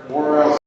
Or else.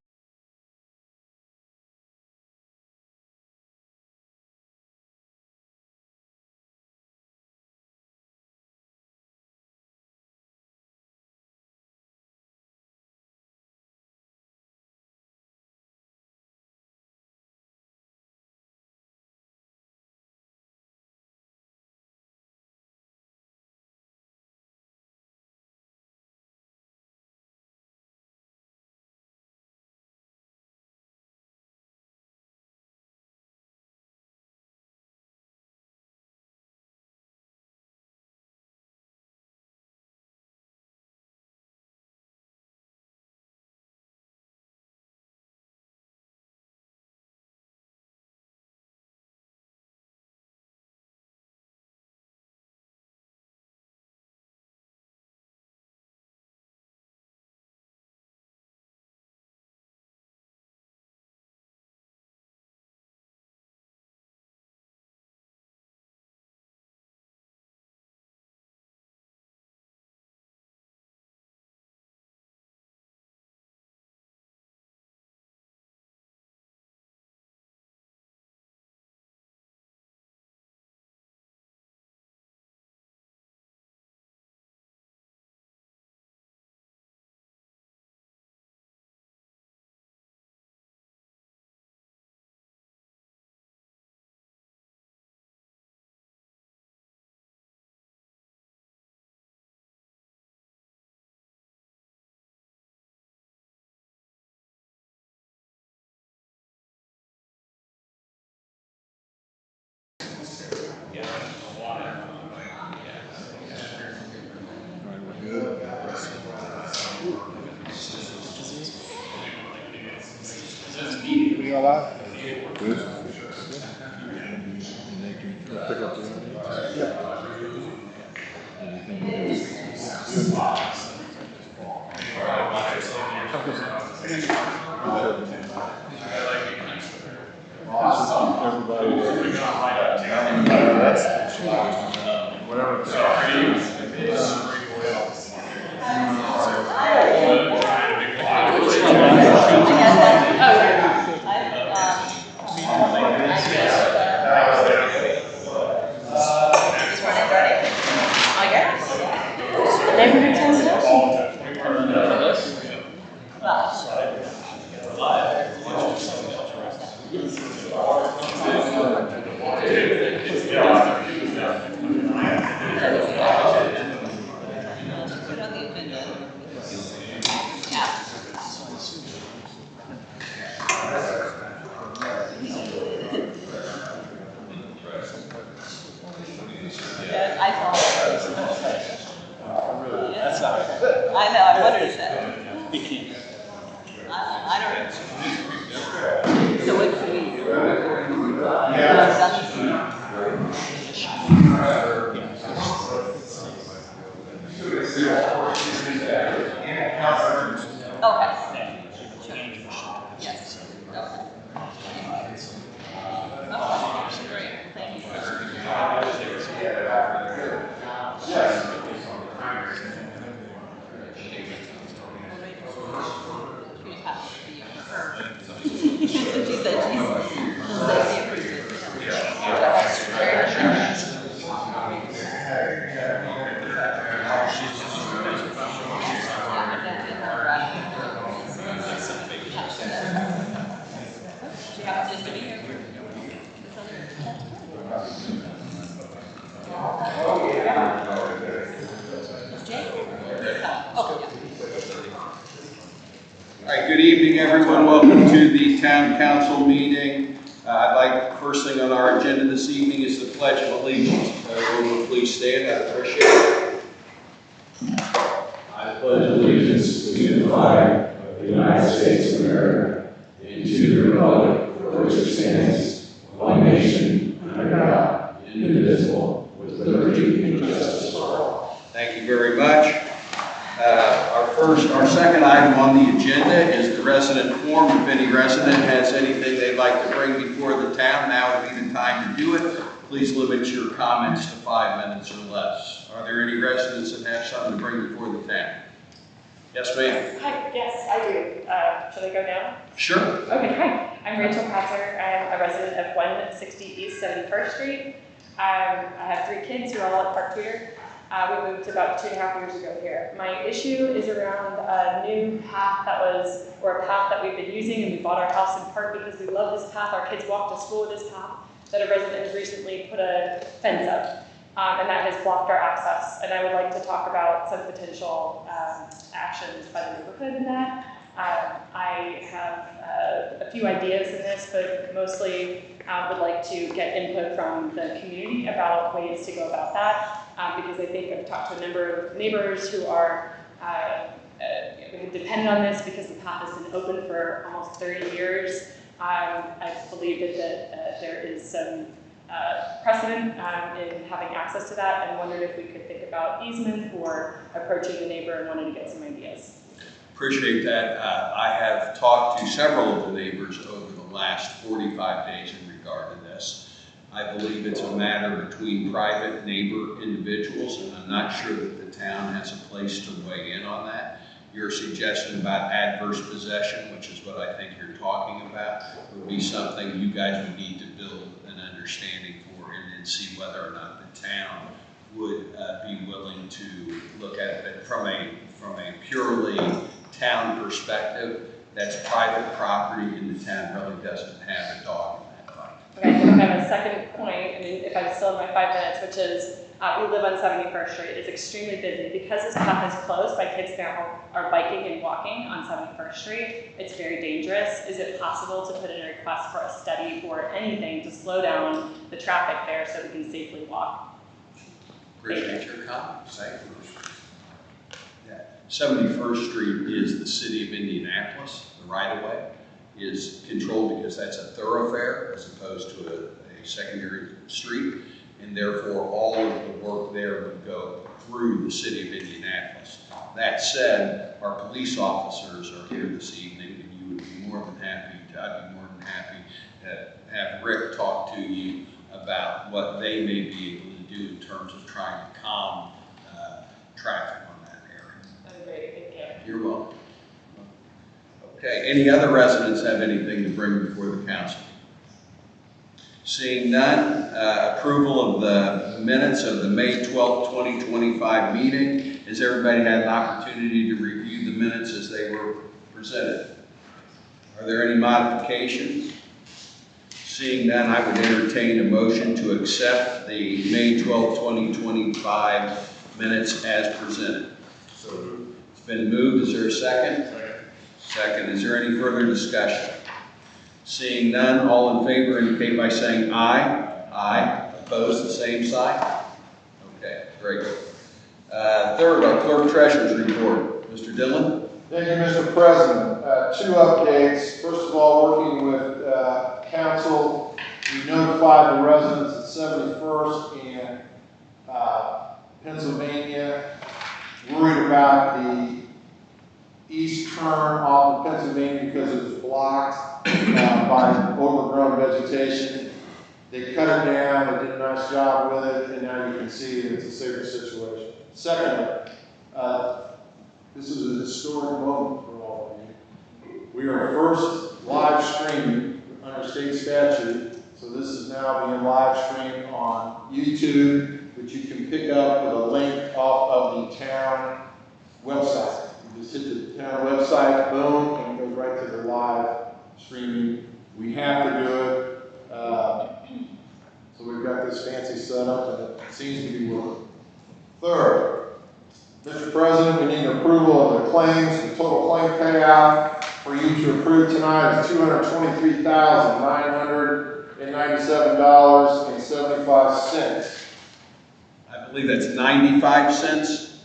We all out? Good. And they can pick up the yeah. I know, I wondered that. I don't know. So what should we do? Okay. Yes. Okay. Okay, great. Thank you. She said she's she happens to be here. All right, good evening, everyone. Welcome to the Town Council meeting. I'd like, first thing on our agenda this evening is the Pledge of Allegiance. Everyone will please stand. I appreciate it. I pledge allegiance to the flag of the United States of America and to to the republic for which it stands, one nation, under God, indivisible, with liberty and justice for all. Thank you very much. Our second item on the agenda is the resident forum. If any resident has anything they'd like to bring before the town, now would be the time to do it. Please limit your comments to 5 minutes or less. Are there any residents that have something to bring before the town? Yes, ma'am. Hi, yes, I do. Should I go now? Sure. Okay, hi. I'm Rachel Kratzer. I'm a resident of 160 East 71st Street. I have 3 kids who are all at Park Tweeter. We moved about 2.5 years ago here. My issue is around a new path a path that we've been using, and we bought our house in part because we love this path. Our kids walk to school with this path, that a resident has recently put a fence up, and that has blocked our access. And I would like to talk about some potential actions by the neighborhood in that. I have a few ideas in this, but mostly would like to get input from the community about ways to go about that. Because I think I've talked to a number of neighbors who are dependent on this because the path has been open for almost 30 years. I believe that there is some precedent in having access to that, and wondered if we could think about easement or approaching the neighbor and wanted to get some ideas. Appreciate that. I have talked to several of the neighbors over the last 45 days in regard to this. I believe it's a matter between private neighbor individuals, and I'm not sure that the town has a place to weigh in on that. Your suggestion about adverse possession, which is what I think you're talking about, would be something you guys would need to build an understanding for, and then see whether or not the town would be willing to look at it. But from a purely town perspective, that's private property, and the town really doesn't have a dog. Okay, so I have a second point, if I'm still in my 5 minutes, which is we live on 71st Street. It's extremely busy. Because this path is closed, my kids now are biking and walking on 71st Street. It's very dangerous. Is it possible to put in a request for a study or anything to slow down the traffic there so we can safely walk? Appreciate your comments. Thank you. Yeah. 71st Street is the city of Indianapolis. The right-of-way is controlled because that's a thoroughfare as opposed to a secondary street, and therefore all of the work there would go through the city of Indianapolis. That said, our police officers are here this evening, and you would be more than happy to have Rick talk to you about what they may be able to do in terms of trying to calm traffic on that area. That's great, thank you. You're welcome. Okay, any other residents have anything to bring before the council? Seeing none, approval of the minutes of the May 12th, 2025 meeting. Has everybody had an opportunity to review the minutes as they were presented? Are there any modifications? Seeing none, I would entertain a motion to accept the May 12th, 2025 minutes as presented. So it's been moved. Is there a second? Second. Is there any further discussion? Seeing none, all in favor indicate by saying aye. Aye. Opposed, the same sign? Okay, great. Third, our clerk treasurer's report. Mr. Dillon? Thank you, Mr. President. 2 updates. First of all, working with council, we notified the residents at 71st and Pennsylvania, worried about the east turn off of Pennsylvania because it was blocked by overgrown vegetation. They cut it down, they did a nice job with it, and now you can see it's a safer situation. Secondly, this is a historic moment for all of you. We are first live streaming under state statute, so this is now being live streamed on YouTube, which you can pick up with a link off of the town website. You just hit the town website, boom, and it goes right to the live streaming. We have to do it. So we've got this fancy setup, and it seems to be working. Third, Mr. President, we need approval of the claims. The total claim payout for you to approve tonight is $223,997.75. I believe that's 95 cents.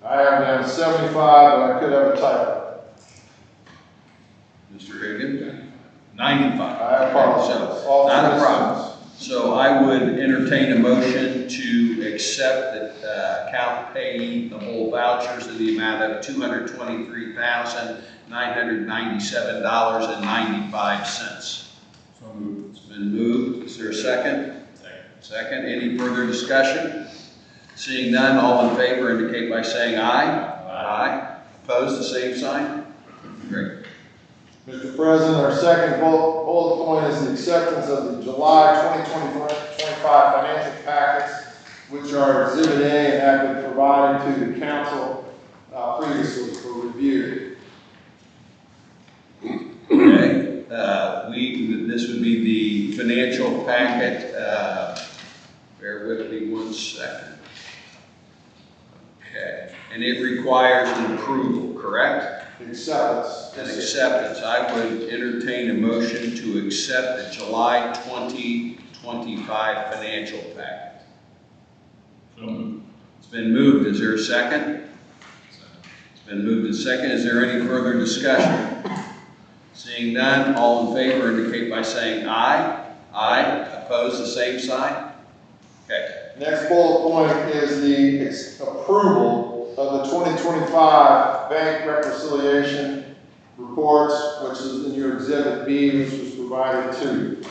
I have down 75, but I could have a typo. Mr. Higgins? 95. I apologize. So, not a problem. So I would entertain a motion to accept the account payee the whole vouchers in the amount of $223,997.95. So moved. It's been moved. Is there a second? Second. Any further discussion? Seeing none, all in favor indicate by saying aye. Aye. Opposed, the same sign? Great. Mr. President, our second bullet point is the acceptance of the July 2025 financial packets, which are Exhibit A and have been provided to the council previously for review. Okay. This would be the financial packet. Bear with me 1 second. Okay. And it requires an approval, correct? Acceptance. An acceptance. I would entertain a motion to accept the July 2025 financial packet. So moved. It's been moved. Is there a second? It's been moved and second. Is there any further discussion? Seeing none, all in favor indicate by saying aye. Aye. Opposed, the same sign? Okay. Next bullet point is the approval of the 2025 bank reconciliation reports, which is in your Exhibit B, which was provided to you.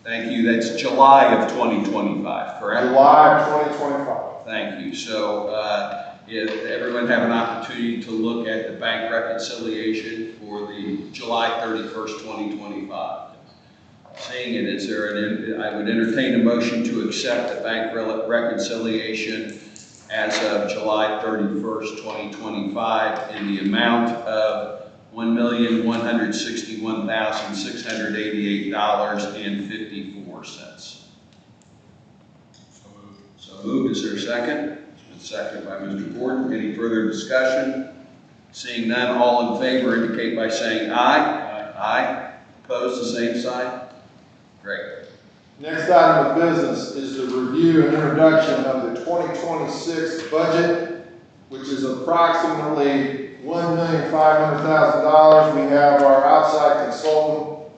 Thank you. That's July of 2025, correct? July of 2025. Thank you. So if everyone have an opportunity to look at the bank reconciliation for the July 31st, 2025. Seeing it, is there I would entertain a motion to accept the bank reconciliation as of July 31st, 2025 in the amount of $1,161,688.54. So moved. Is there a second? It's been seconded by Mr. Gordon. Any further discussion? Seeing none, all in favor indicate by saying aye. Aye. Opposed, the same sign? Great. Next item of business is the review and introduction of the 2026 budget, which is approximately $1,500,000. We have our outside consultant,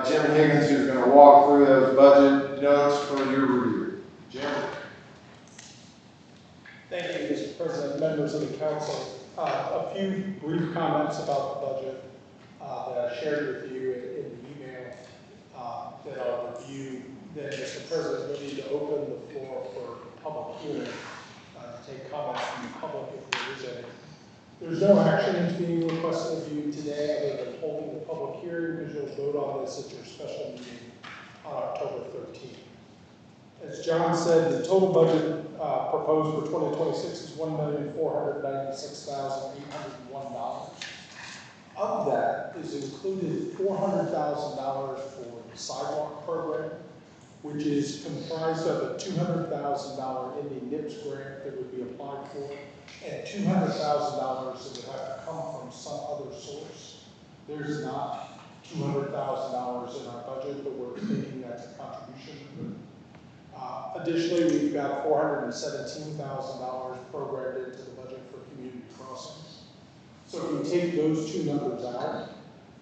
Jim Higgins, who's going to walk through those budget notes for your review. Jim? Thank you, Mr. President, members of the council. A few brief comments about the budget that I shared with you in the email that I'll review. Then, Mr. President, we need to open the floor for public hearing to take comments from the public if there is any. There's no action that's being requested of you today other than holding the public hearing, because you'll vote on this at your special meeting on October 13th. As John said, the total budget proposed for 2026 is $1,496,801. Of that is included $400,000 for the sidewalk program, which is comprised of a $200,000 in the NIPS grant that would be applied for, and $200,000 that would have to come from some other source. There's not $200,000 in our budget, but we're thinking that's a contribution. Additionally, we've got $417,000 programmed into the budget for community crossings. So if we take those two numbers out,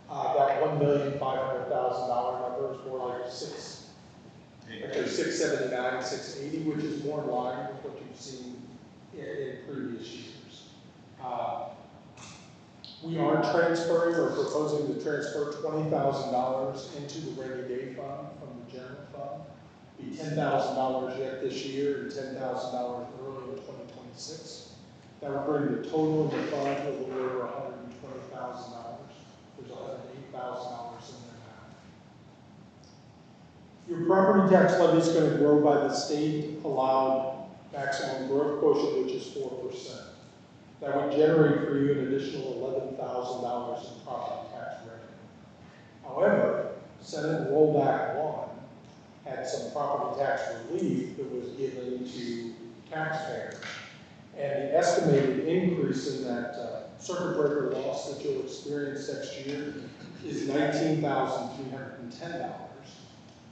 that $1,500,000 number is more like $679,000, $680,000, which is more in line with what you've seen in previous years. We are transferring or proposing to transfer $20,000 into the rainy day fund from the general fund. Be $10,000 yet this year and $10,000 early in 2026. That would bring the total in the fund to a little over $120,000. There's $108,000 in there now. Your property tax levy is going to grow by the state allowed maximum growth quotient, which is 4%. That would generate for you an additional $11,000 in property tax revenue. However, Senate Rollback 1 had some property tax relief that was given to taxpayers. And the estimated increase in that circuit breaker loss that you'll experience next year is $19,310.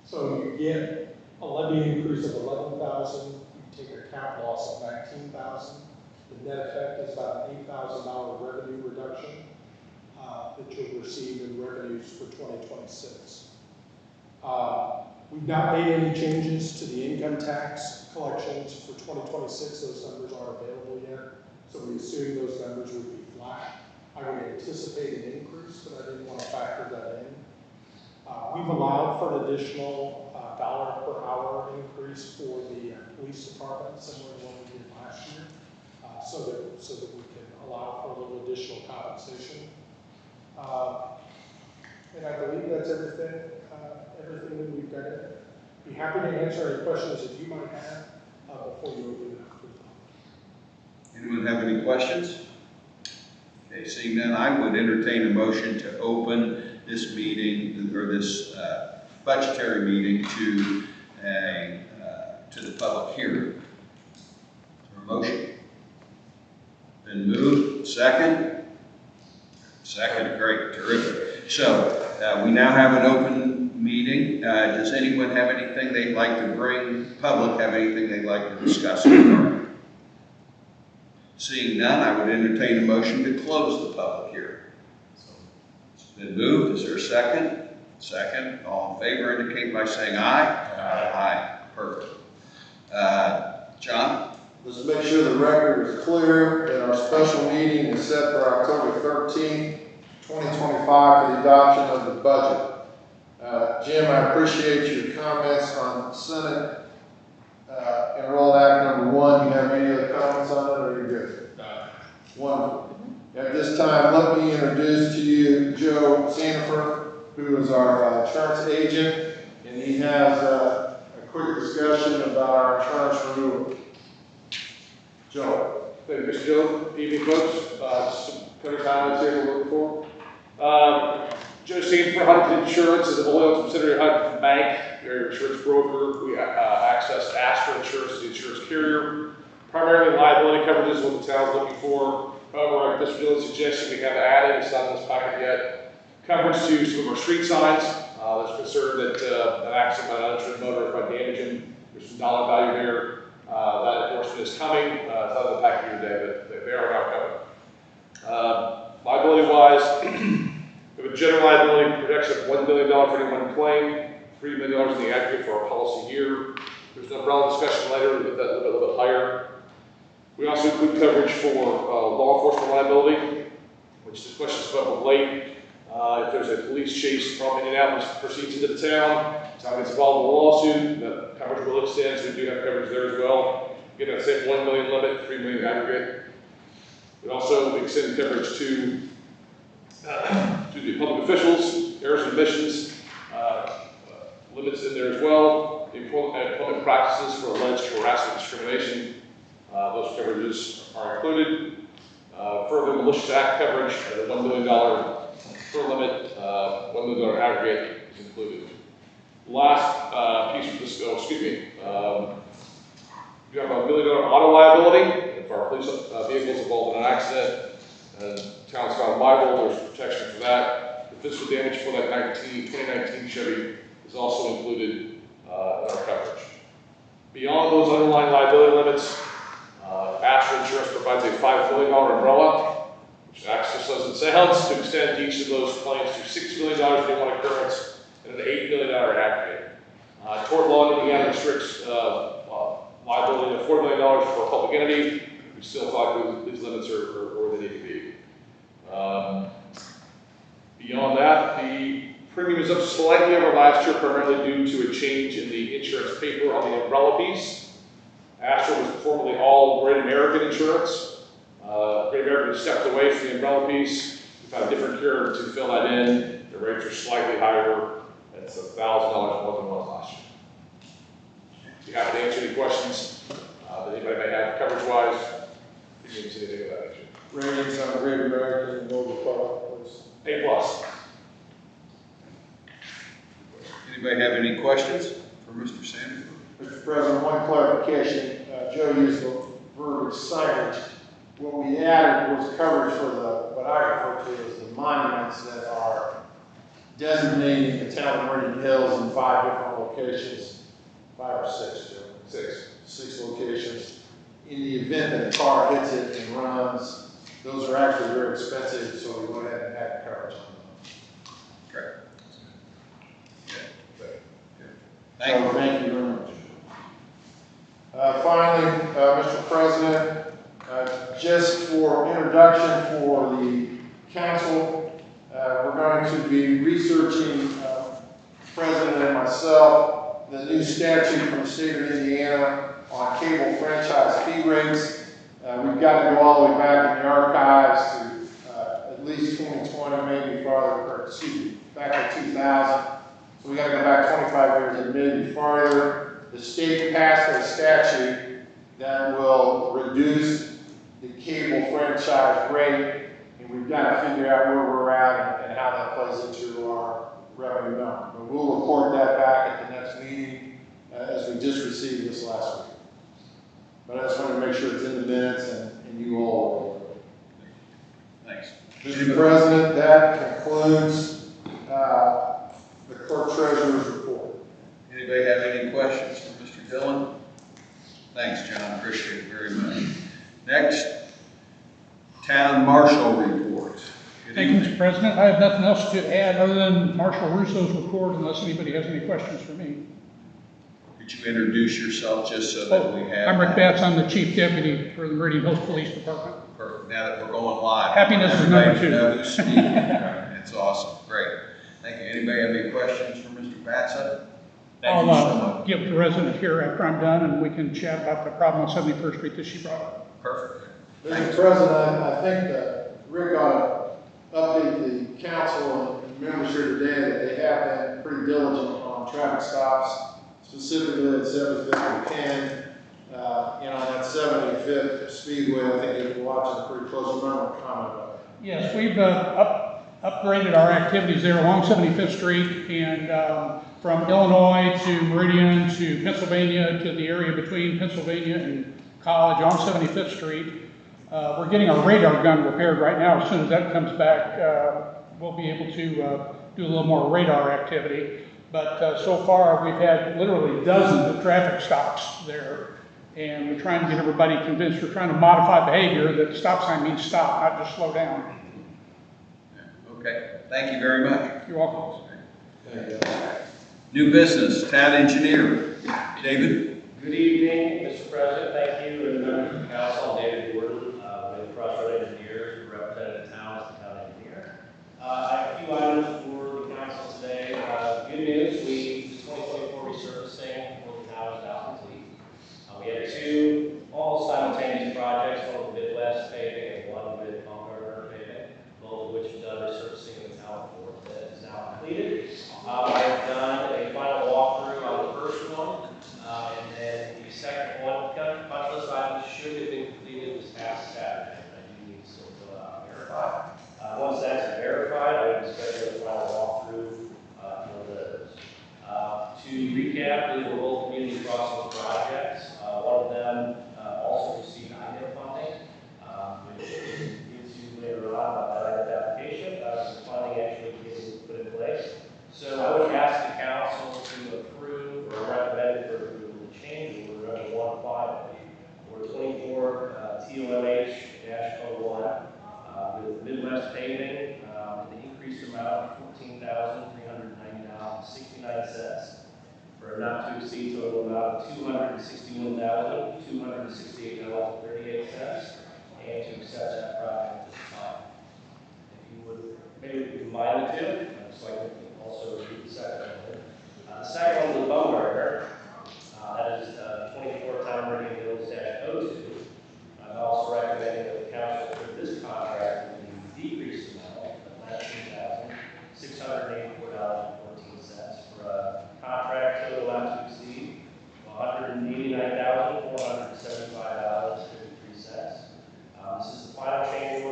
So you get a levy increase of $11,000, you take a cap loss of $19,000. The net effect is about an $8,000 revenue reduction. that you'll receive in revenues for 2026. We've not made any changes to the income tax collections for 2026. Those numbers aren't available yet, so we assume those numbers would be flat. I would anticipate an increase, but I didn't want to factor that in. We've allowed for an additional dollar per hour increase for the police department, similar to what we did last year, so that we can allow for a little additional compensation. And I believe that's everything that we've got in there. Be happy to answer any questions that you might have before you open it up for the public. Anyone have any questions? Okay, seeing none, I would entertain a motion to open this meeting, or this budgetary meeting, to the public hearing. Is there a motion? Been moved. Second? Second, great, terrific. So we now have an open meeting. Does anyone have anything they'd like to bring? Public have anything they'd like to discuss? Seeing none, I would entertain a motion to close the public hearing. It's been moved. Is there a second? Second. All in favor indicate by saying aye. Aye. Perfect. John? Let's make sure the record is clear that our special meeting is set for October 13th, 2025 for the adoption of the budget. Jim, I appreciate your comments on Senate Enrolled Act number 1. You have any other comments on it, or are you good? Wonderful. At this time, let me introduce to you Joe Sanford, who is our insurance agent, and he has a quick discussion about our insurance renewal. Joe. Thank you, Mr. Joe. Evening, folks. Some cover comments here we're looking for. Joe Sanford, Huntington Insurance is a wholly owned subsidiary of Huntington Bank. They're an insurance broker. We access Astra Insurance, the insurance carrier. Primarily liability coverage is what the town's looking for. However, like Mr. Dillon suggested, we have added, it's not in this packet yet, coverage to some of our street signs. There's concern that an accident by an uninsured motorist might damage them. There's some dollar value there. That enforcement is coming. It's not in the packet here today, but they are now covered. Liability-wise, we have a general liability protection of $1 million for any one claim, $3 million in the aggregate for our policy year. There's an umbrella discussion later, but that's a little bit higher. We also include coverage for law enforcement liability, which this question's about late. If there's a police chase from Indianapolis proceeds into the town gets involved in a lawsuit, that coverage will extend, so we do have coverage there as well. Again, that same $1 million limit, $3 million aggregate. We also extend coverage to the public officials, errors and omissions, limits in there as well. Employment practices for alleged harassment and discrimination, those coverages are included. Further, malicious act coverage at a $1 million per limit, $1 million aggregate is included. Last piece of this, you have a $1 million auto liability. If our police vehicle is involved in an accident and town's found liable, there's protection for that. The physical damage for that 2019 Chevy is also included in our coverage. Beyond those underlying liability limits, Astra Insurance provides a $5 million umbrella, which acts just as it sounds, to extend each of those claims to $6 million in any one occurrence and an $8 million aggregate. Tort law in Indiana restricts liability of $4 million for a public entity. We still feel like these limits are where they need to be. Beyond that, the premium is up slightly over last year, primarily due to a change in the insurance paper on the umbrella piece. Astra was formerly all Great American Insurance. Great American stepped away from the umbrella piece. We've had a different carrier to fill that in. The rates are slightly higher. It's $1,000 more than it was last year. Be happy to answer any questions that anybody may have coverage-wise. If you need to see anything of that nature. Ratings on Great American and Global Product, please. A+. Anybody have any questions for Mr. Sanders? Mr. President, one clarification. Joe used the verb signage. What we added was coverage for what I refer to as the monuments that are designating the town of Meridian Hills in 5 different locations, 5 or 6, Joe? 6 locations. In the event that a car hits it and runs, those are actually very expensive, so we went ahead and had coverage on them. Great. Good. So, thank you very much. Finally, Mr. President, just for introduction for the council, we're going to be researching, President and myself, the new statute from the state of Indiana on cable franchise fee rates. We've got to go all the way back in the archives to at least 2020, maybe farther, or excuse me, back to 2000. So we got to go back 25 years and maybe farther. The state passed a statute that will reduce the cable franchise rate, and we've got to figure out where we're at and how that plays into our revenue number. But we'll report that back at the next meeting as we just received this last week. But I just wanted to make sure it's in the minutes and you all. Thanks. Mr. President, that concludes the clerk treasurer's report. Anybody have any questions for Mr. Dillon? Thanks, John. Appreciate it very much. Next, Town Marshal report. Good Thank you, evening. Mr. President. I have nothing else to add other than Marshal Russo's report, unless anybody has any questions for me. Could you introduce yourself just so that we have? I'm Rick Batts. I'm the Chief Deputy for the Meridian Hills Police Department. Perfect. Now that we're going live. Happiness is everybody number two. knows who's speaking. It's awesome. Great. Thank you. Anybody have any questions for Mr. Batson? Thank you so I'll much. give the resident here after I'm done, and we can chat about the problem on 71st Street that she brought up. Perfect. Mr. President, I think that Rick ought to update the council and members here today that they have been pretty diligent on traffic stops, specifically at 75th and Penn. On that 75th Speedway, I think you've been watching pretty close. Remember a comment about that. Yes, we've upgraded our activities there along 75th Street and from Illinois to Meridian to Pennsylvania to the area between Pennsylvania and College on 75th Street. We're getting our radar gun repaired right now. As soon as that comes back, we'll be able to do a little more radar activity. But so far, we've had literally dozens of traffic stops there. And we're trying to get everybody convinced, we're trying to modify behavior that stop sign means stop, not just slow down. Okay. Thank you very much. You're welcome. New business, town engineer. David? Good evening, Mr. President. Thank you, and members of the council. I'm David Gordon, with Crossroad Engineers, representing the town as the town engineer. I have a few items for the council today. Good news, the 2024 resurfacing for the town is now complete. We had two almost simultaneous projects, one with Midwest paving and one with Baumgartner paving, both of which have done resurfacing in the town for that is now completed. I have done a final walkthrough on the first one, and then the second one, punch list items should have been completed this past Saturday. I do need to still fill out and verify. Once that's verified, I would schedule a final walkthrough for those. To recap, these were both community crossing projects. One of them also received IDIP funding, which we'll get to later on about that IDIP application. The funding actually getting put in place. So I would ask the council to approve or recommend for approval the change order number 150 for 24 TOMH-01 with Midwest paving, the increased amount of $14,390.69 for a not to exceed total amount of $261,268.38, and to accept that project at this time. If you would maybe combine the two, so I can also read the second one. The second one was Baumgartner. That is 24 Town Meridian Hills -02. I'm also recommending that the council approve this contract with the decreased amount of $19,684.14 for a contract total not to exceed $189,475.53. This is the final change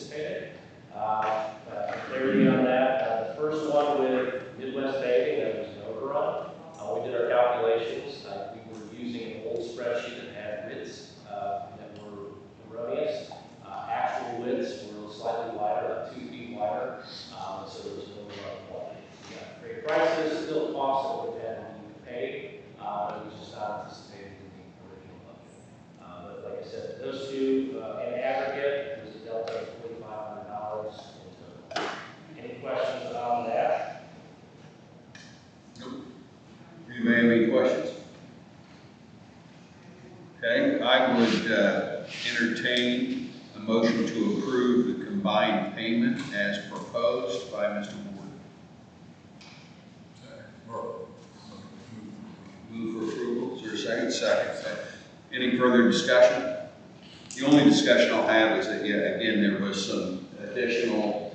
anticipated. Clarity on that, the first one with Midwest paving, that was an overrun. We did our calculations, we were using an old spreadsheet that had widths that were erroneous. Actual widths were slightly wider, like 2 feet wider, so there was an overrun quality. We got great prices, still costs that would have been paid, but it was just not anticipated in the original budget. But like I said, those two in aggregate was a delta of $4,500 in total. Any questions on that? Nope. Anybody have any questions? Okay, I would entertain a motion to approve the combined payment as proposed by Mr. Ward. Move for approval. Is there a second? Second. Any further discussion? The only discussion I'll have is that, yeah, again, there was some additional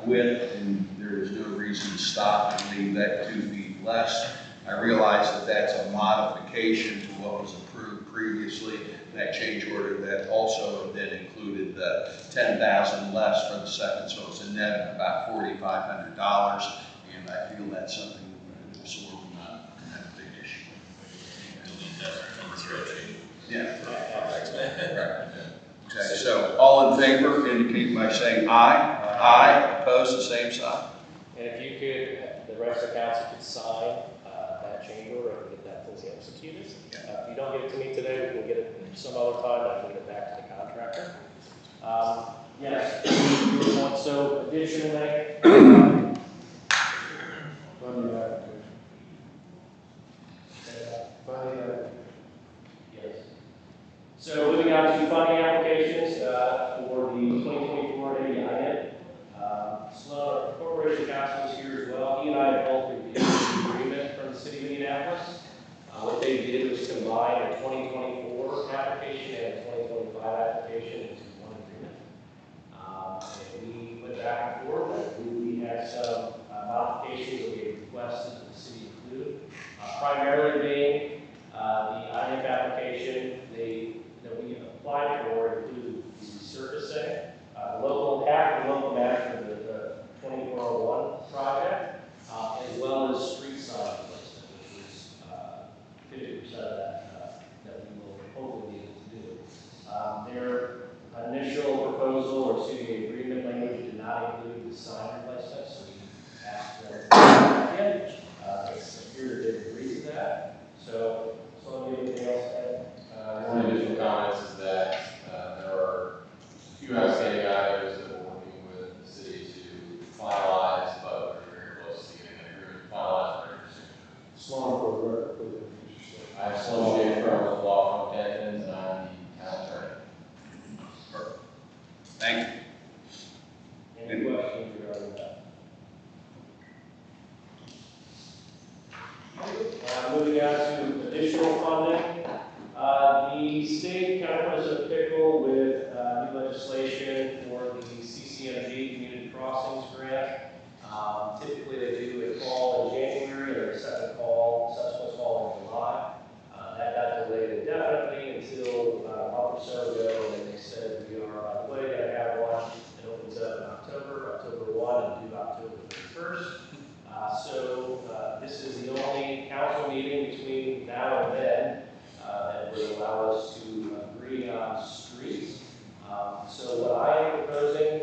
width, and there was no reason to stop and leave that 2 feet less. I realize that that's a modification to what was approved previously. That change order that also then included the $10,000 less for the second, so it's a net of about $4,500, and I feel that's something we're going to absorb, not a big issue. Yeah. Okay, so all in favor indicate by saying aye. Aye. Opposed, the same sign. And if you could, the rest of the council could sign that change order and get that fully executed. If you don't get it to me today, we'll get it some other time, I can get it back to the contractor. Yes, so additionally, yes. So moving on to funding applications for the 2024 ADIN. Sloan Corporation Council is here as well. He and I have both reviewed the agreement from the city of Indianapolis. What they did was combine a 2024 application and a 2025 application into one agreement. And we went back and forth, and we had some modifications that we requested that the city include. Primarily being the INF application that we applied for included the resurfacing, half the local match for the 2401 project, as well as street sign replacement, which is 50% of that we will hopefully be able to do. Their initial proposal or city agreement language did not include the sign replacement, so we asked them to do it. It's appeared that they agreed to that. So anything else to add? One additional comments is that there are a few outstanding items that we're working with the city to finalize, but we're very close to getting an agreement finalized. Sloan for the record, please introduce yourself. I'm Sloan J. from the law firm Jenkins, and I'm the town attorney. Perfect. Thank you. Any questions regarding that? Moving on to additional funding. The state kind of was a pickle with new legislation for the CCMG Community Crossings Grant. Typically they do a call in January and a subsequent call in July. That got delayed indefinitely until about a month or so ago, and they said we are on the way to have one. It opens up in October 1 and due October 31st. This is the only council meeting between now and then that would allow us to agree on streets. So what I am proposing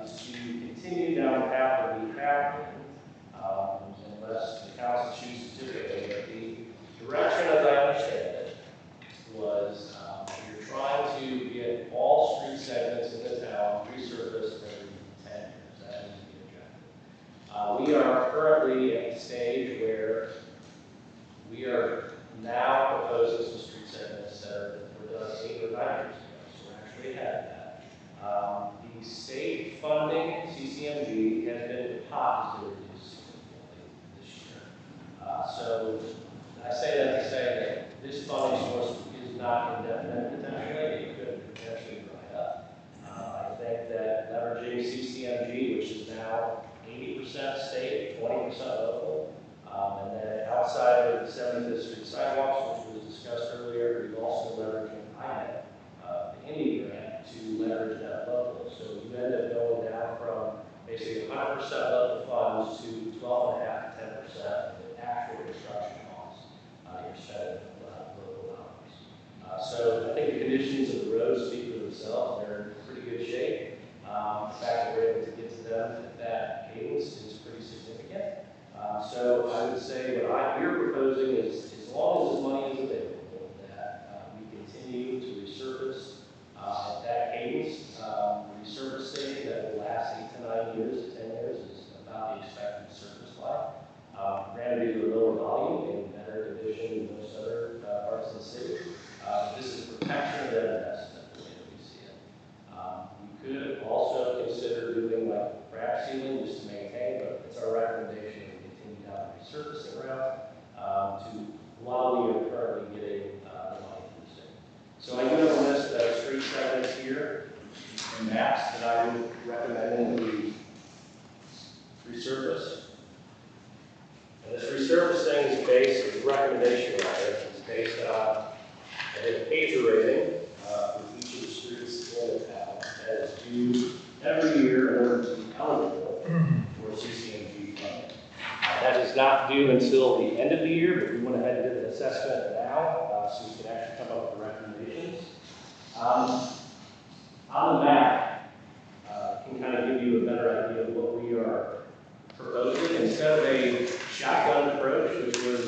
is to continue down the path that we have been, unless the council chooses to do it. But the direction, as I understand it, was we're trying to get all street segments in the town resurfaced every 10 years. That is the objective. We are currently at the stage where we are now proposing some street segments that were done 8 or 9 years ago, so we're actually ahead of that. The state funding, CCMG, has been positively reduced significantly this year. So I say that to say that this funding source is not indefinite potentially. It could potentially dry up. I think that leveraging CCMG, which is now 80% state, 20% local, and then outside of the 75th Street sidewalks, which was discussed earlier, we've also leveraging INET, the Indy grant, to leverage that local. So you end run at that cadence is pretty significant. So I would say what we're proposing is, as long as this money is available, that we continue to resurface at that cadence. Resurfacing that will last 8 to 9 years to 10 years is about the expected surface life. Granted, due to a lower volume and better condition than most other parts of the city. This is protection of that investment, the way that we see it. We could also consider doing like crack sealing just to maintain, but it's our recommendation that we continue down the resurfacing route to while we are currently getting the money from the city. So I do have a list of street segments here and maps that I would recommend that we resurface. And this resurfacing is based, the recommendation letter is based on a pager rating for each of the streets in the town that is due every year in order to be eligible for CCMG funding. That is not due until the end of the year, but we went ahead and did an assessment now, so we can actually come up with the recommendations. On the map, can kind of give you a better idea of what we are proposing. Instead of a shotgun approach, which was,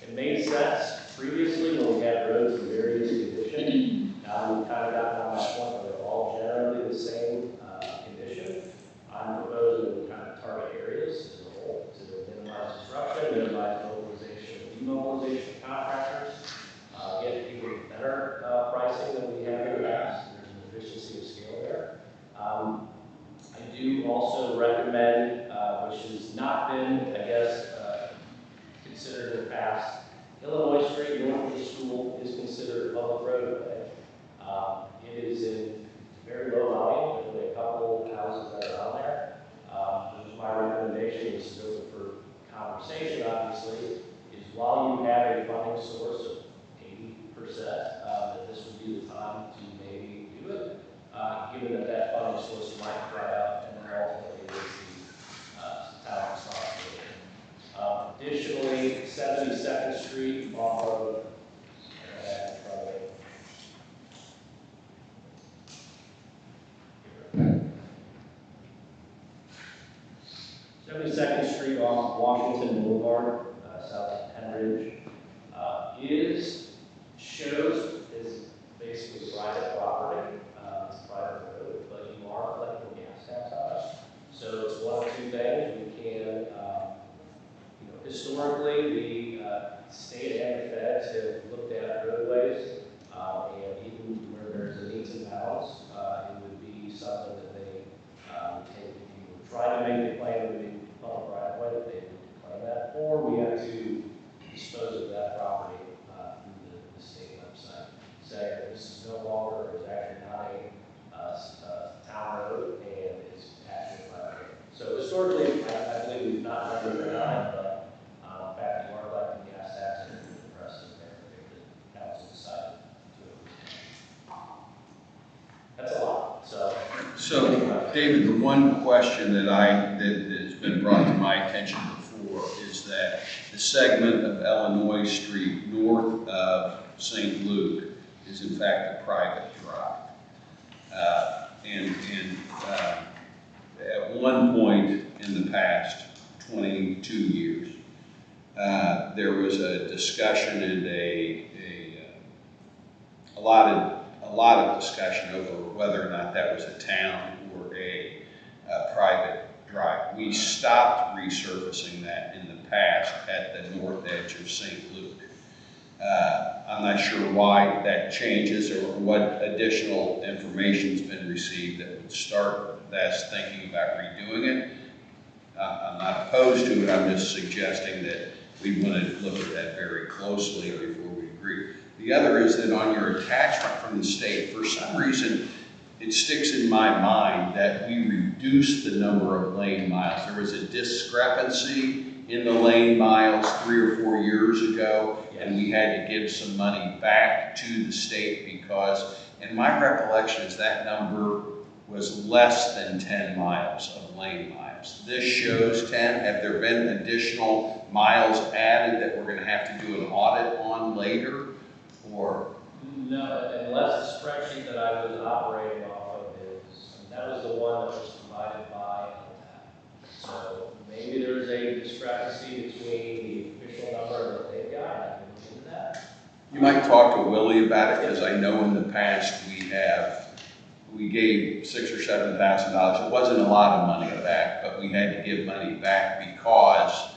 it made sense previously when we had roads in various condition. Now we've kind of gotten on that point where they're all generally the same condition. I'm proposing to kind of target areas as a whole to minimize disruption, minimize mobilization and demobilization of contractors, get even better pricing than we have in the past. There's an efficiency of scale there. I do also recommend, which has not been, I guess, considered in the past, Illinois Street north of the school is considered a public roadway. It is in very low volume. There's only a couple houses that are on there. My recommendation is open for conversation, obviously, is while you have a funding source of 80%, that this would be the time to maybe do it, given that that funding source might dry up and then ultimately is the town responsibility. Additionally, 72nd Street off of 72nd Street off Washington Boulevard, south of Penridge, is basically private property. It's a private road, but you are collecting gas tax on it. So it's one of two things. We can, historically, the state and the feds have looked at roadways, and even where there's a needs and bounds, it would be something that they would take. If you were trying to make the plan to be public right away, they would declare that, or we have to dispose of that property through the state website, saying that this is no longer, is actually not a town road and is actually private road. So historically, I believe we've not done it, but in fact, you are collecting gas tax and the rest is there if the council decided to. That's a lot. So, David, the one question that has been brought to my attention before is that the segment of Illinois Street north of St. Luke is in fact a private drive. At one point in the past 22 years, there was a discussion and a lot of discussion over whether or not that was a town or a private drive. We stopped resurfacing that in the past at the north edge of St. Luke. I'm not sure why that changes or what additional information's been received that would start us thinking about redoing it. I'm not opposed to it, I'm just suggesting that we want to look at that very closely before we agree. The other is that on your attachment from the state, for some reason, it sticks in my mind that we reduced the number of lane miles. There was a discrepancy in the lane miles 3 or 4 years ago, and we had to give some money back to the state because, and my recollection is that number was less than 10 miles of lane miles. This shows 10. Have there been additional miles added that we're going to have to do an audit on later? Or No, unless the spreadsheet that I was operating off of is, that was the one that was provided by You might talk to Willie about it, because I know in the past we gave $6,000 or $7,000. It wasn't a lot of money back, but we had to give money back because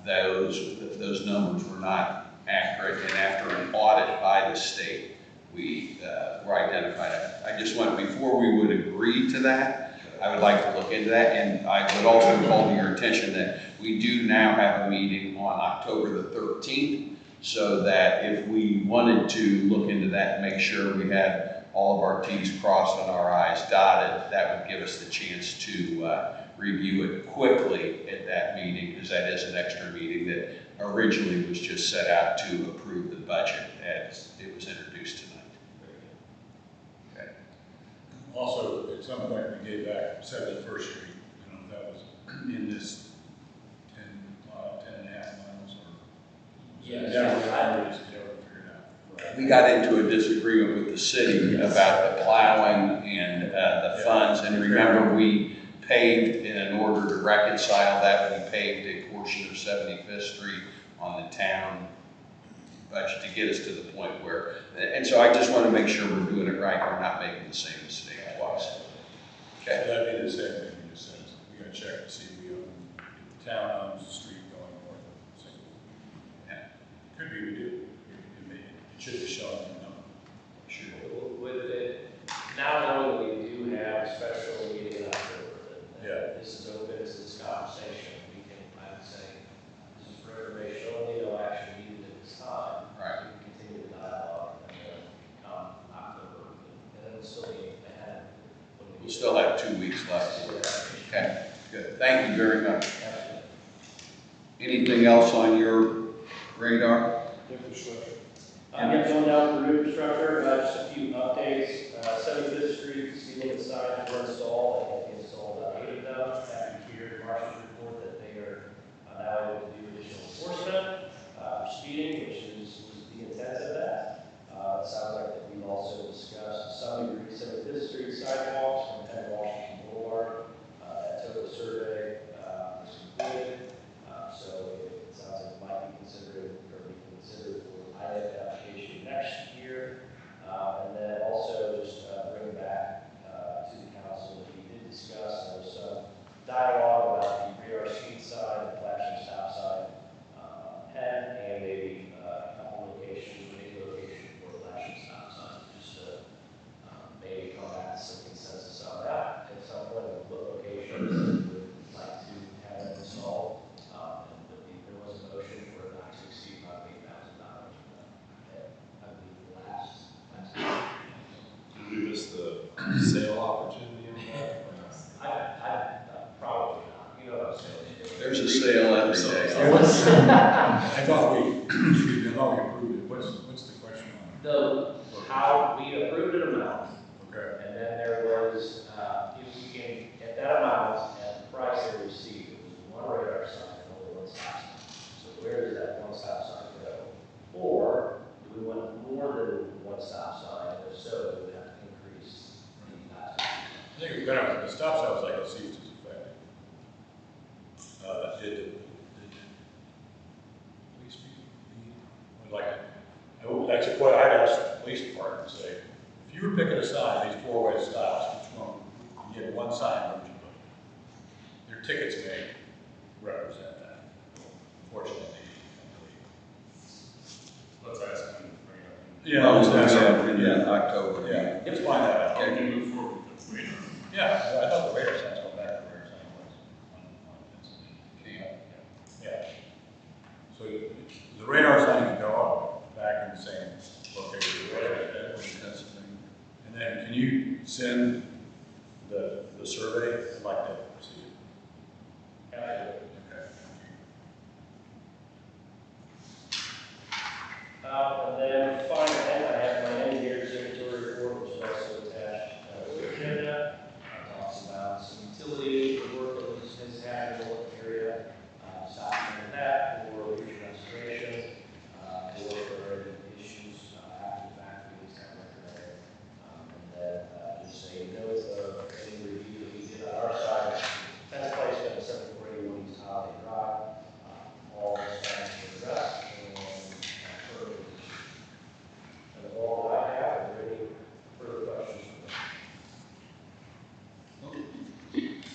those numbers were not accurate. And after an audit by the state, we were identified. I just want, before we would agree to that, I would like to look into that. And I would also call to your attention that we do now have a meeting on October the 13th, so that if we wanted to look into that and make sure we had all of our T's crossed and our I's dotted, that would give us the chance to review it quickly at that meeting, because that is an extra meeting that originally was just set out to approve the budget as it was introduced tonight. Okay. Also, at some point, we gave back 71st Street. I don't know if that was in this 10 and a half miles or. Yes. Never figured out. We got into a disagreement with the city about the plowing and the funds, and remember, we paved, in order to reconcile that, we paved a portion of 75th Street on the town budget to get us to the point where, and so I just want to make sure we're doing it right, we're not making the same mistake twice. Okay? So that'd be the same thing we just said. We gotta check to see if we own, the town owns the street going north. So, yeah. Could be we do. It should be shown in the number. Sure. With it, now knowing that we do have a special meeting in October, that this is open to this conversation, we can, I would say, this is for information only, no action needed at this time. Right. We can continue the dialogue, and then come October, and then we'll still be ahead. We'll still have 2 weeks left. Okay, good. Thank you very much. Anything else on your radar? Yeah, going down through infrastructure, just a few updates. 75th Street, speed limit signs were installed. I think they installed 8 of them. After you hear Marshall's report that they are now able to do additional enforcement for speeding, which was the intent of that. It sounds like that we've also discussed some degree 75th Street sidewalks from 10 Washington Boulevard. That total survey was completed. So it sounds like it might be considered for pilot application next year. And then also just bring back to the council that we did discuss, there was some dialogue about the radar speed sign, the flashing stop sign, and maybe a couple locations, maybe location for flashing stop signs, just to maybe come back to some consensus on that at some point of what locations we would like to have it installed. There was a motion for it not to exceed about $8,000. I believe last Did we miss the sale opportunity in that? I probably not. You know what I'm saying? There's a sale every day. I thought we approved it. What's the question on? How we approved an amount, Okay. and then there was, if we can, at that amount, at the price they received, it was one radar sign and only one stop sign. So where does that one stop sign go? Or do we want more than one stop sign? If so, do we have to increase the stop sign? I think we're better, the stop sign was like a cease to effect. Police would like to, that's what I'd ask the police department to say, if you were picking a sign, these four-way stops, which one, you get one sign, what would you put? Their tickets may represent that, unfortunately. Let's ask him to bring it up. Yeah, October. yeah, let's find that out. Can we move forward with the radar? Yeah, I thought the radar signs go back to the radar sign was on Pennsylvania. Yeah. So the radar sign can go up back in the same location. And then can you send the survey? I'd like to see it. Absolutely. Okay. And then finally, I have my engineer's inventory report, which is also attached to the agenda. Talks about some utility work that has happened in the local area, stopping that for future restoration, or for any issues after the fact, we just have record. And then just a note of any review that we did on our side, fence placement, 7481 East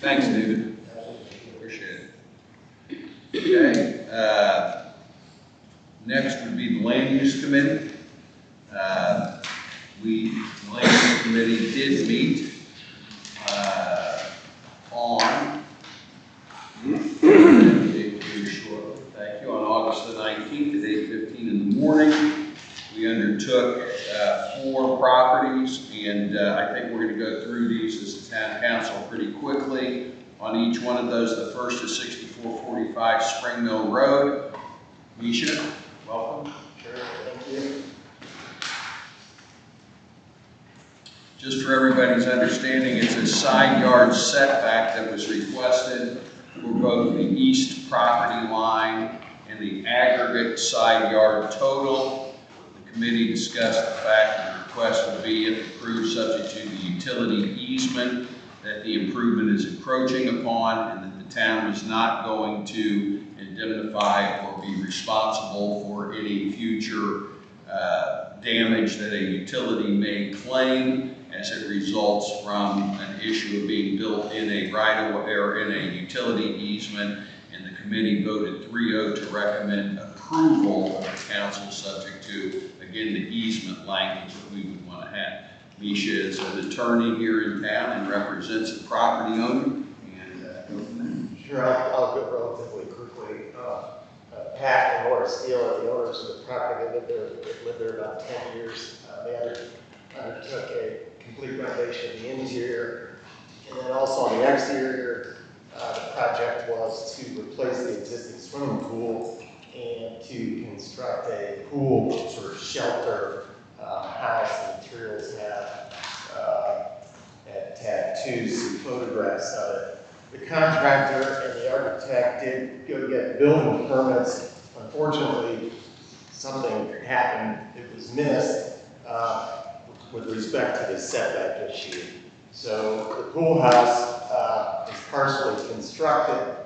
Thanks, David. Appreciate it. Okay. Next would be the Land Use Committee. The Land Use Committee did meet on thank you, on August the 19th at 8:15 in the morning. We undertook 4 properties, and I think we're going to go through these as a town council pretty quickly. On each one of those, the first is 6445 Spring Mill Road. Misha, welcome. Sure, thank you. Just for everybody's understanding, it's a side yard setback that was requested for both the east property line and the aggregate side yard total. The committee discussed the fact that the request would be if approved subject to the utility easement that the improvement is encroaching upon, and that the town is not going to indemnify or be responsible for any future damage that a utility may claim as it results from an issue of being built in a right-of-way or in a utility easement. And the committee voted 3-0 to recommend approval of the council, subject to, again, the easement language that we would want to have. Misha is an attorney here in town and represents the property owner. And Sure, I'll go relatively quickly. Pat and Laura Steele are the owners of the property. They lived there about 10 years. They undertook a complete renovation of the interior. And then also on the exterior, the project was to replace the existing swimming pool and to construct a pool sort of shelter house. The materials had some photographs of it. The contractor and the architect did go get building permits. Unfortunately, something happened. It was missed with respect to the setback issue. So the pool house is partially constructed.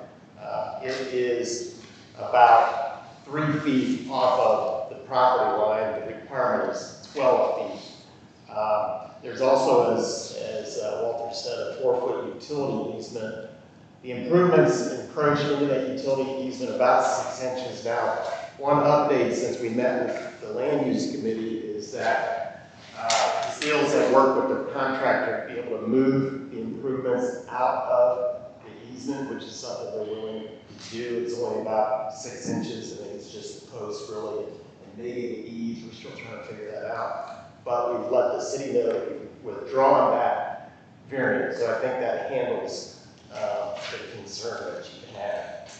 It is about 3 feet off of the property line. The requirement is 12 feet. There's also, as Walter said, a 4-foot utility easement. The improvements encroach into that utility easement about 6 inches. Now, one update since we met with the Land Use Committee is that the Steels have worked with the contractor to be able to move the improvements out of the easement, which is something they're willing to do. It's only about 6 inches. I think it's just the post, really, and maybe the eaves. We're still trying to figure that out. But we've let the city know that we've withdrawn that variance. So I think that handles the concern that you have.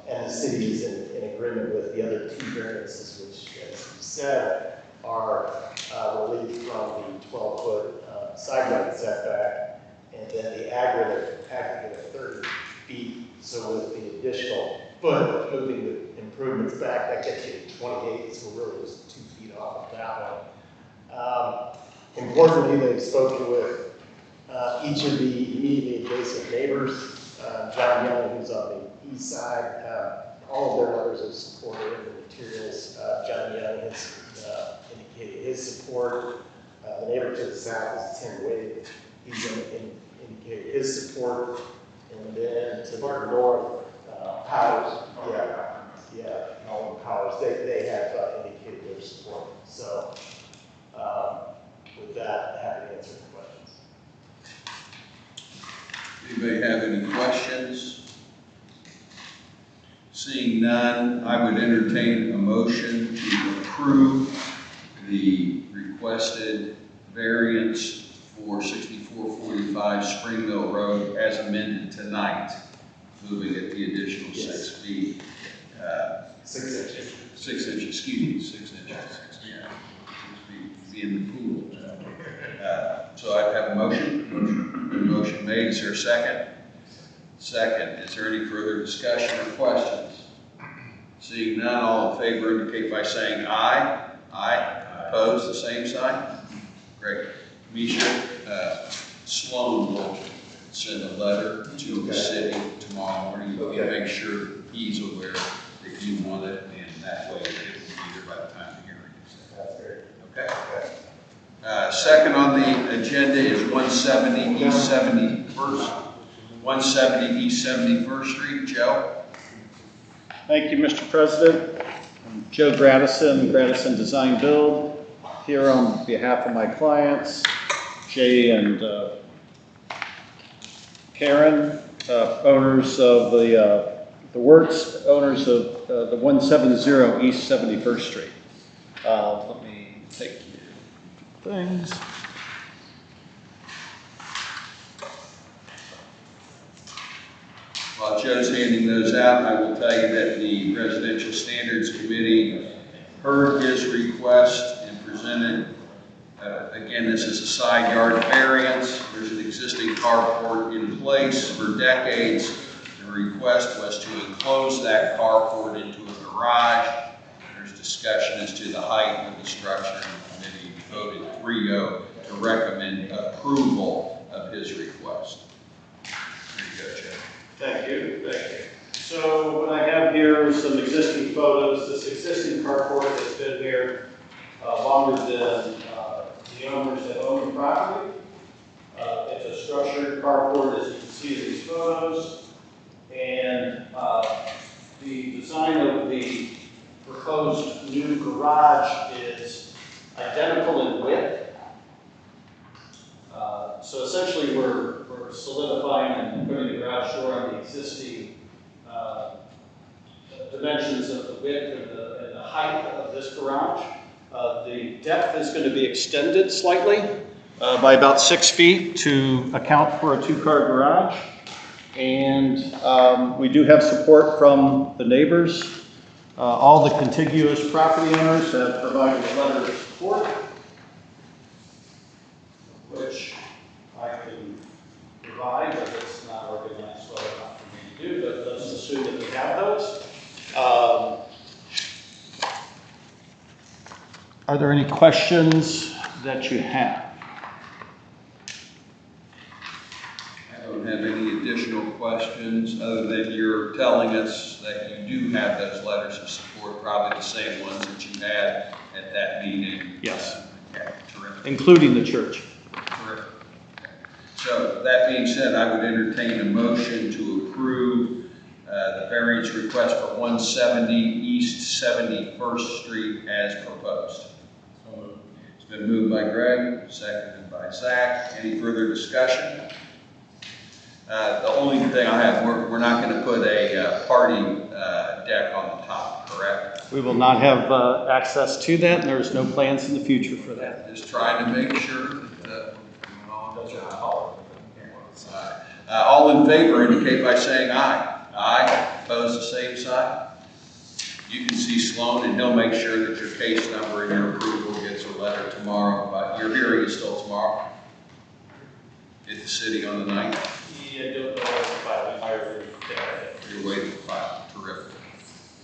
And the city is in agreement with the other 2 variances, which, as you said, are relief from the 12-foot side yard setback, and then the aggregate of 30 feet. So with the additional foot moving the improvements back, that gets you to 28. So we're really just 2 feet off of that one. Importantly, they've spoken with each of the immediately adjacent neighbors. John Young, who's on the east side, all of their letters of support are in the materials. John Young has indicated his support. The neighbor to the south is Tim Wade. He's indicated his support. And then to the north, Powers, Nolan Powers, they have indicated their support. So with that, happy to answer the questions. anybody have any questions? Seeing none, I would entertain a motion to approve the requested variance for 6445 Spring Mill Road as amended tonight, moving at the additional 6 feet. 6 inches. 6 inches, excuse me, 6 inches. Yeah, 6 feet, be in the pool. So I have a motion. Motion made. Is there a second? Second. Is there any further discussion or questions? Seeing none, all in favor indicate by saying aye. Aye. Opposed, the same sign? Great. Misha, Sloan will send a letter to the city tomorrow morning. You can make sure he's aware that you want it, and that way it will be there by the time the hearing is. That's great. Okay? Second on the agenda is 170 East 71st, 170 East 71st Street. Joe? Thank you, Mr. President. I'm Joe Gradison, Gradison Design Build, here on behalf of my clients, Jay and Karen, owners of the works, owners of the 170 East 71st Street. Let me take your things. While Joe's handing those out, I will tell you that the Residential Standards Committee heard his request and presented, again, this is a side yard variance. There's an existing carport in place for decades. The request was to enclose that carport into a garage. There's discussion as to the height of the structure, and the committee voted 3-0 to recommend approval of his request. There you go, Joe. Thank you, thank you. So what I have here is some existing photos. This existing carport has been here longer than the owners that own the property. It's a structured carport, as you can see in these photos. And the design of the proposed new garage is identical in width. So essentially we're solidifying and putting the garage door on the existing dimensions of the width and the height of this garage. The depth is going to be extended slightly by about 6 feet to account for a 2-car garage. And we do have support from the neighbors. All the contiguous property owners have provided a letter of support, which I can provide, but it's not organized well enough for me to do, but let's assume that we have those. Are there any questions that you have? I don't have any additional questions other than you're telling us that you do have those letters of support, probably the same ones that you had at that meeting. Yes. Okay, terrific. Including the church. Terrific. So that being said, I would entertain a motion to approve the variance request for 170 East 71st Street as proposed. So moved. It's been moved by Greg, seconded by Zach. Any further discussion? The only thing I have, we're not going to put a party deck on the top, correct? We will not have access to that, and there's no plans in the future for that. Just trying to make sure that we're all on the job. All in favor indicate by saying aye. Aye. Opposed, the same sign. You can see Sloan, and he'll make sure that your case number and your approval gets a letter tomorrow. But your hearing is still tomorrow at the city on the 9th. Yeah, don't know if You're waiting to file. Terrific.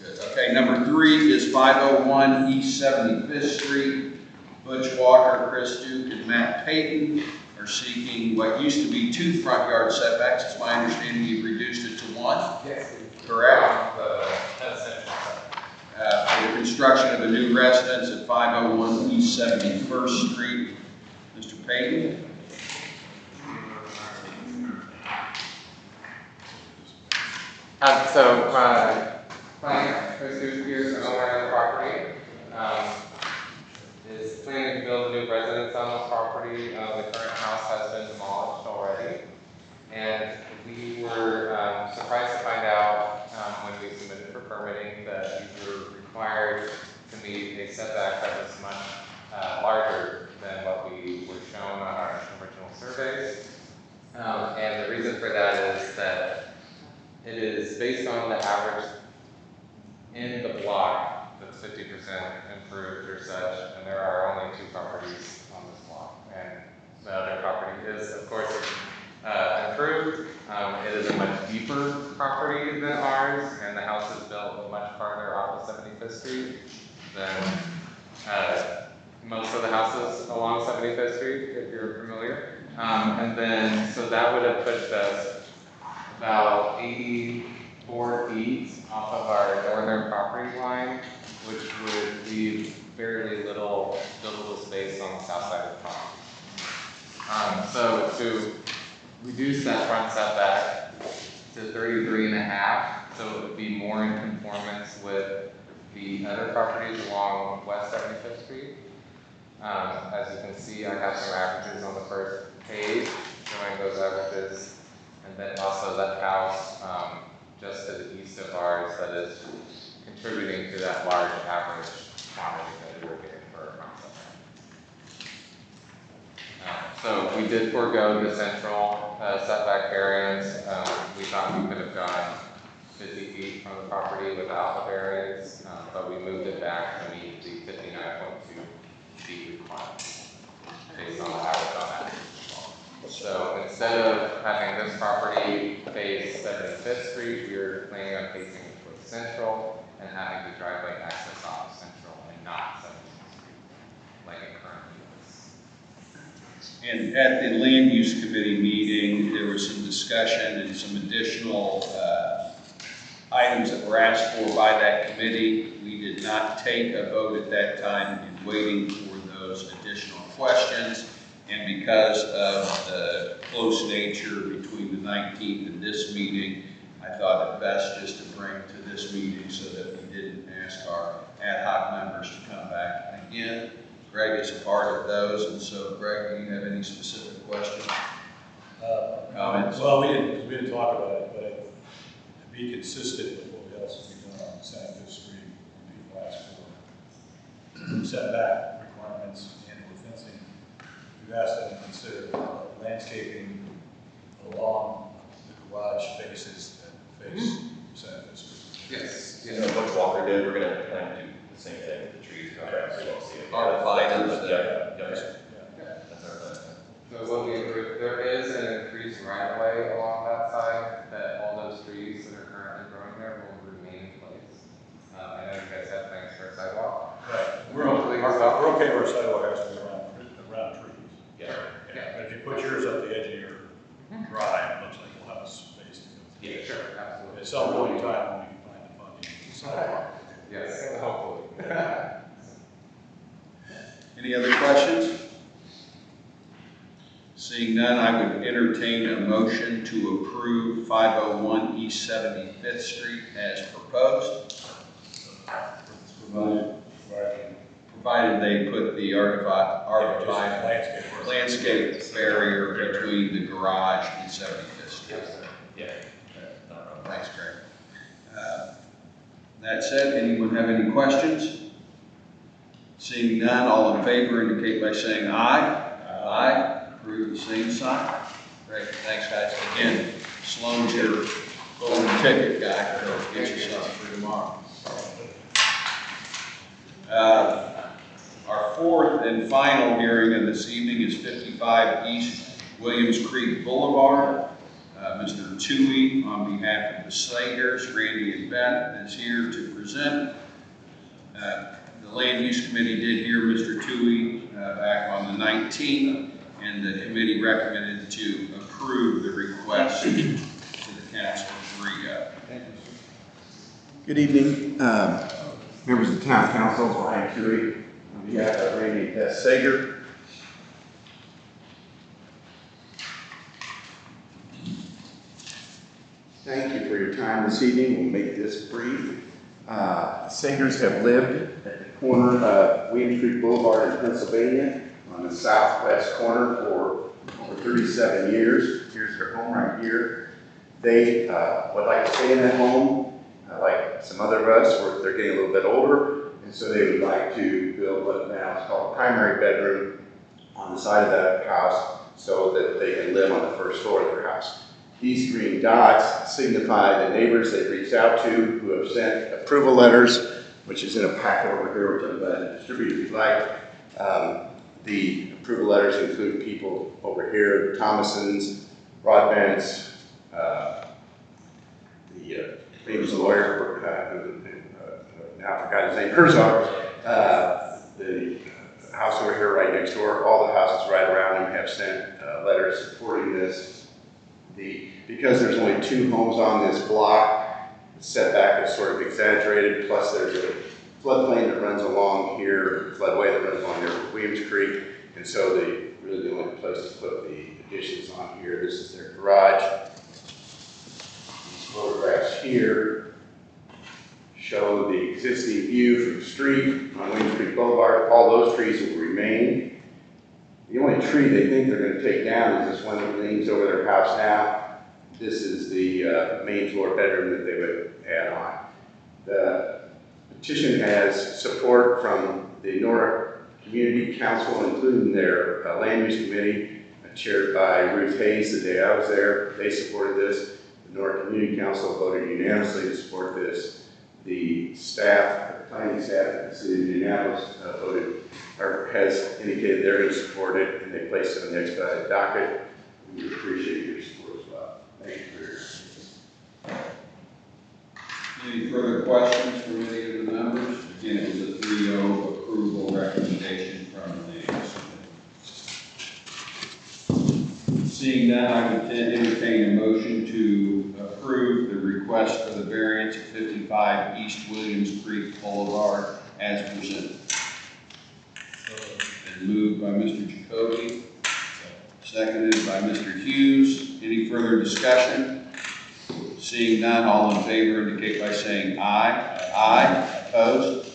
Good. Okay, number 3 is 501 East 75th Street. Butch Walker, Chris Duke, and Matt Payton are seeking what used to be 2 front yard setbacks. It's my understanding you've reduced it to 1. Yes. Correct? For the construction of a new residence at 501 East 71st Street. Mr. Payton? So my client, Chris Duke, here is the owner of the property, is planning to build a new residence on the property. The current house has been demolished already. And we were surprised to find out when we submitted for permitting that we were required to meet a setback that was much larger than what we were shown on our original surveys. And the reason for that is that it is based on the average in the block that's 50% improved or such, and there are only 2 properties on this block. And the other property is, of course, improved. It is a much deeper property than ours, and the house is built much farther off of 75th Street than most of the houses along 75th Street, if you're familiar. And then, so that would have pushed us about 84 feet off of our northern property line, which would leave very little buildable space on the south side of the property. So to reduce that front setback to 33.5, so it would be more in conformance with the other properties along West 75th Street. As you can see, I have some averages on the first page showing those averages, and then also that house just to the east of ours that is contributing to that large average quantity that we were getting for our front setback. So we did forego the central setback variance. We thought we could have gone 50 feet from the property without the variance, but we moved it back to meet the 59.2 feet requirement based on the average on that. So instead of having this property face 75th Street, we were planning on facing towards Central and having the driveway access off Central and not 75th Street, like it currently is. And at the Land Use Committee meeting, there was some discussion and some additional items that were asked for by that committee. We did not take a vote at that time in waiting for those additional questions. And because of the close nature between the 19th and this meeting, I thought it best just to bring to this meeting so that we didn't ask our ad hoc members to come back again. Greg is a part of those, and so Greg, do you have any specific questions? Comments? Well, we didn't talk about it, but to be consistent with what else we've done on 75th Street, when people ask for setback requirements and or fencing, we've asked them to consider landscaping along the garage faces that face 75th Street. Yes. You know what Walker did, we're gonna kind of do the same thing with the trees, contracts, we won't see it. Part of the items that- That's our plan. So what we approved, there is an increased right of way along that side that all those trees that are currently growing there will remain in place. I know you guys have plans for a sidewalk. Right. We're okay where a sidewalk has to be around trees. Yeah. But if you put yours up the edge of your drive, it looks like we'll have a space to go. Yeah, Sure, absolutely. At some point in time, when we find the funding for the sidewalk. Yes, hopefully. Any other questions? Seeing none, I would entertain a motion to approve 501 East 75th Street as proposed. Provided they put the landscape barrier between the garage and 75th Street. Yeah. Thanks, Greg. That said, anyone have any questions? Seeing none, all in favor indicate by saying aye. Aye. Approve the same sign. Great, thanks guys. Again, Sloan's your golden ticket guy. Get yourself for tomorrow. Our fourth and final hearing of this evening is 55 East Williams Creek Boulevard. Mr. Toohey, on behalf of the Slaters, Randy and Beth, is here to present. The Land Use Committee did hear Mr. Toohey back on the 19th, and the committee recommended to approve the request to the council to re-go. Good evening, members of the town council. Brian Toohey on behalf of Randy and Beth Sager. Thank you for your time this evening. We'll make this brief. Sagers have lived at the corner of Williams Creek Boulevard in Pennsylvania on the southwest corner for over 37 years. Here's their home right here. They would like to stay in that home, like some other of us, where they're getting a little bit older, and so they would like to build what now is called a primary bedroom on the side of that house so that they can live on the first floor of their house. These green dots signify the neighbors they've reached out to who have sent approval letters, which is in a packet over here, which I'm glad to distribute if you'd like. The approval letters include people over here, Thomasons, Broadbents, the famous lawyer, who now I forgot his name, Herzog, the house over here right next door, all the houses right around him have sent letters supporting this. Because there's only 2 homes on this block, the setback is sort of exaggerated, plus there's a floodplain that runs along here, floodway that runs along here with Williams Creek, and so they really the only place to put the additions on here. This is their garage. These photographs here show the existing view from the street on Williams Creek Boulevard. All those trees will remain. The only tree they think they're going to take down is this one that leans over their house now. This is the main floor bedroom that they would add on. The petition has support from the Nora Community Council, including their land use committee, chaired by Ruth Hayes. The day I was there, they supported this. The Nora Community Council voted unanimously to support this. The staff, the planning staff at the city of Indianapolis voted, or has indicated they're going to support it, and they placed it on the expedited docket. We would appreciate your support as well. Thank you for your attention. Any further questions from any of the members? Again, it was a 3-0 approval recommendation from the committee. Seeing none, I would entertain a motion to approve the request for the variance of 55 East Williams Creek Boulevard as presented. And moved by Mr. Jacoby, seconded by Mr. Hughes. Any further discussion? Seeing none, all in favor indicate by saying aye. Aye. Opposed?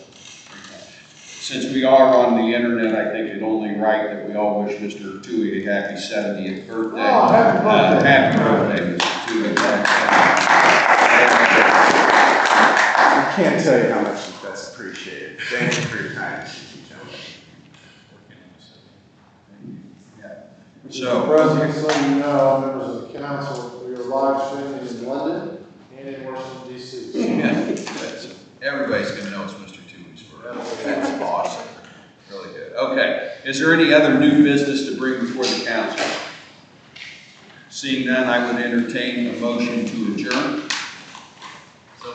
Since we are on the internet, I think it's only right that we all wish Mr. Toohey a happy 70th birthday. Oh, happy birthday. Happy birthday, Mr. Toohey. I can't tell you how much that's appreciated. Thank you for your time, gentlemen. Mr. President, so you know, members of the council, we are live streaming in London and in Washington, D.C. Everybody's going to know it's Mr. Toohey's birthday. That's awesome. Really good. Okay. Is there any other new business to bring before the council? Seeing none, I would entertain a motion to adjourn. So,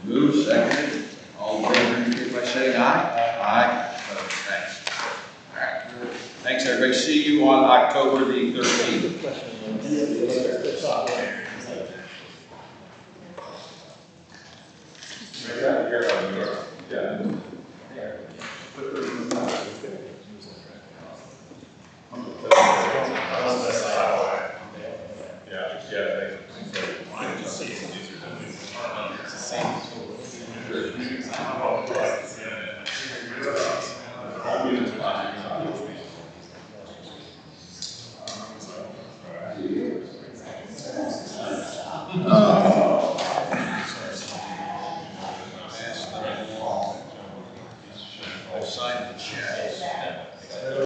move, seconded. All in favor indicate by saying aye. Aye. Thanks. All right. Thanks, everybody. See you on October the 13th. Sign the check.